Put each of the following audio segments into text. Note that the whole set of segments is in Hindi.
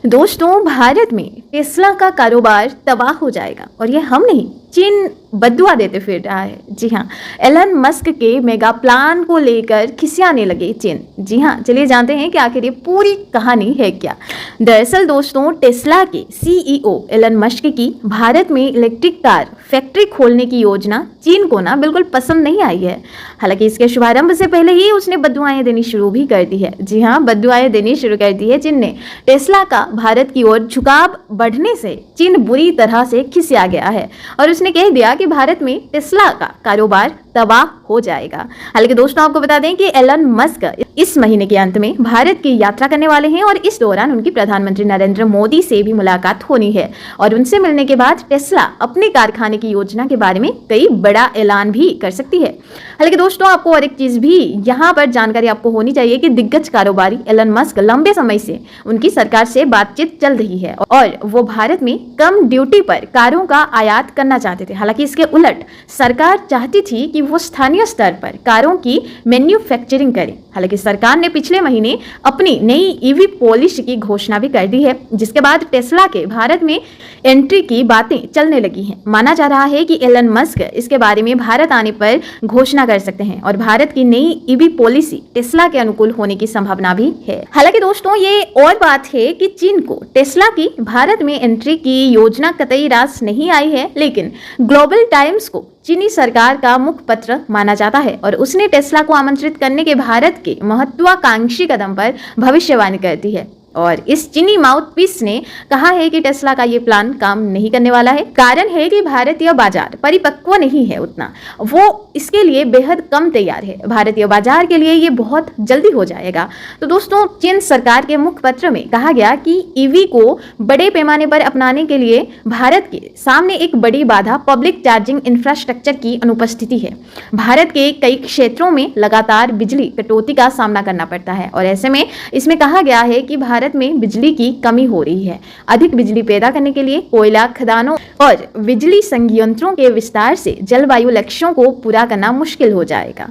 दोस्तों, भारत में टेस्ला का कारोबार तबाह हो जाएगा और ये हम नहीं, चीन बद्दुआ देते फिर रहा है। जी हाँ, एलन मस्क के मेगा प्लान को लेकर खिसियाने लगे चीन। जी हाँ, चलिए जानते हैं कि आखिर ये पूरी कहानी है क्या। दरअसल दोस्तों, टेस्ला के सीईओ एलन मस्क की भारत में इलेक्ट्रिक कार फैक्ट्री खोलने की योजना चीन को ना बिल्कुल पसंद नहीं आई है। हालांकि इसके शुभारंभ से पहले ही उसने बद्दुआएं देनी शुरू भी कर दी है। जी हाँ, बद्दुआएं देनी शुरू कर दी है चीन ने। टेस्ला का भारत की ओर झुकाव बढ़ने से चीन बुरी तरह से खिसिया गया है और उसने कह दिया कि भारत में टेस्ला का कारोबार तबाह हो जाएगा। हालांकि दोस्तों, आपको बता दें कि एलन मस्क इस महीने के अंत में भारत की यात्रा करने वाले हैं और इस दौरान उनकी प्रधानमंत्री नरेंद्र मोदी से भी मुलाकात होनी है और उनसे मिलने के बाद टेस्ला अपने कारखाने की योजना के बारे में कई बड़ा ऐलान भी कर सकती है। हालांकि दोस्तों, आपको और एक चीज भी यहाँ पर जानकारी आपको होनी चाहिए कि दिग्गज कारोबारी एलन मस्क लंबे समय से उनकी सरकार से बातचीत चल रही है और वो भारत में कम ड्यूटी पर कारों का आयात करना चाहते थे। हालांकि इसके उलट सरकार चाहती थी कि वो स्थानीय स्तर पर कारों की मैन्युफैक्चरिंग करें। हालांकि सरकार ने पिछले महीने अपनी नई ईवी पॉलिसी की घोषणा भी कर दी है, जिसके बाद टेस्ला के भारत में एंट्री की बातें चलने लगी हैं। माना जा रहा है कि एलन मस्क इसके बारे में भारत आने पर घोषणा कर सकते हैं और भारत की नई ईवी पॉलिसी टेस्ला के अनुकूल होने की संभावना भी है। हालांकि दोस्तों, ये और बात है कि चीन को टेस्ला की भारत में एंट्री की योजना कतई रास नहीं आई है, लेकिन ग्लोबल टाइम्स को चीनी सरकार का मुखपत्र माना जाता है और उसने टेस्ला को आमंत्रित करने के भारत के महत्वाकांक्षी कदम पर भविष्यवाणी कर दी है। और इस चीनी माउथपीस ने कहा है कि टेस्ला का ये प्लान काम नहीं करने वाला है। कारण है कि भारतीय बाजार परिपक्व नहीं है उतना, वो इसके लिए बेहद कम तैयार है। भारतीय बाजार के लिए ये बहुत जल्दी हो जाएगा। तो दोस्तों, चीन सरकार के मुखपत्र में कहा गया कि ईवी को बड़े पैमाने पर अपनाने के लिए भारत के सामने एक बड़ी बाधा पब्लिक चार्जिंग इंफ्रास्ट्रक्चर की अनुपस्थिति है। भारत के कई क्षेत्रों में लगातार बिजली कटौती का सामना करना पड़ता है और ऐसे में इसमें कहा गया है कि भारत में बिजली की कमी हो रही है। अधिक बिजली पैदा करने के लिए कोयला खदानों और बिजली संयंत्रों के विस्तार से जलवायु लक्ष्यों को पूरा करना मुश्किल हो जाएगा।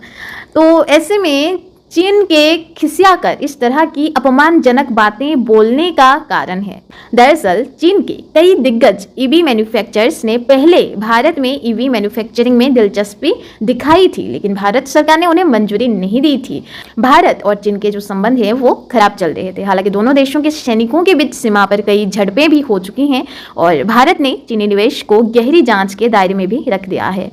तो ऐसे में चीन के खिसियाकर इस तरह की अपमानजनक बातें बोलने का कारण है। दरअसल चीन के कई दिग्गज ईवी मैन्युफैक्चरर्स ने पहले भारत में ईवी मैन्युफैक्चरिंग में दिलचस्पी दिखाई थी, लेकिन भारत सरकार ने उन्हें मंजूरी नहीं दी थी। भारत और चीन के जो संबंध है वो खराब चल रहे थे। हालांकि दोनों देशों के सैनिकों के बीच सीमा पर कई झड़पें भी हो चुकी हैं और भारत ने चीनी निवेश को गहरी जांच के दायरे में भी रख दिया है।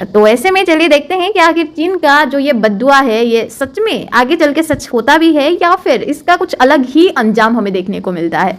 तो ऐसे में चलिए देखते हैं कि आखिर चीन का जो ये बद्दुआ है ये सच में आगे चल के सच होता भी है या फिर इसका कुछ अलग ही अंजाम हमें देखने को मिलता है।